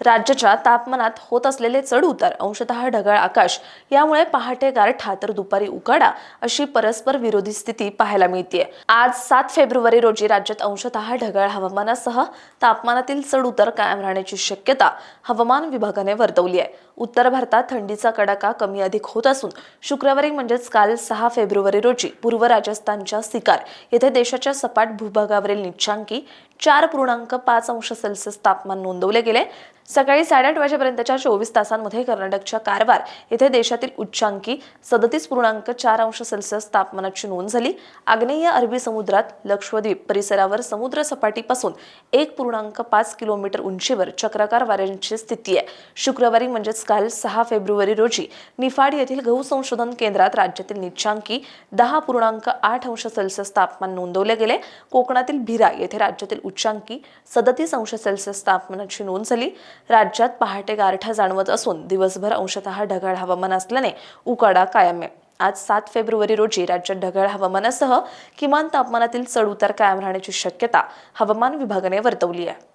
राज्याच्या तापमानात होत असलेले चढ-उतार, अंशतः ढगाळ आकाश यामुळे पहाटे गारठा तर दुपारी उकाडा अशी परस्पर विरोधी स्थिती पाहायला मिळते। आज 7 फेब्रुवारी रोजी राज्यात अंशतः ढगाळ हवामानासह तापमानातील चढ-उतार कायम राहण्याची शक्यता हवामान विभागाने वर्तवली आहे। उत्तर भारतात थंडीचा कडाका कमी अधिक होत असून शुक्रवारी म्हणजेच काल 6 फेब्रुवारी रोजी पूर्व राजस्थानच्या सिकार येथे देशाच्या सपाट भूभागावरील निचांकी 4.5 अंश सेल्सिअस तापमान नोंदवले गेले। सकाळी 8:30 वाजेपर्यंतच्या 24 तासांमध्ये कर्नाटकच्या कारवार येथे देशातील उच्चांकी 37.4 अंश सेल्सिअस तापमानाची नोंद झाली। आग्नेय अरबी समुद्रात लक्षद्वीप परिसरावर समुद्र सपाटीपासून 1.5 किलोमीटर उंचीवर चक्राकार वाऱ्यांची स्थिती आहे। शुक्रवारी म्हणजेच काल 6 फेब्रुवारी रोजी निफाड येथील गहू संशोधन केंद्रात राज्यातील निचांकी 10.8 अंश सेल्सिअस तापमान नोंदवले गेले। कोकणातील भिरा येथे राज्यातील उच्चांकी 37 अंश सेल्सिअस तापमानाची नोंद झाली। राज्यात पहाटे गारठा जाणवत असून दिवसभर अंशतः ढगाळ हवामान असल्याने उकाडा कायम आहे। आज 7 फेब्रुवारी रोजी राज्यात ढगाळ हवामानासह किमान तापमानातील चढ-उतार कायम राहण्याची शक्यता हवामान विभागाने वर्तवली आहे।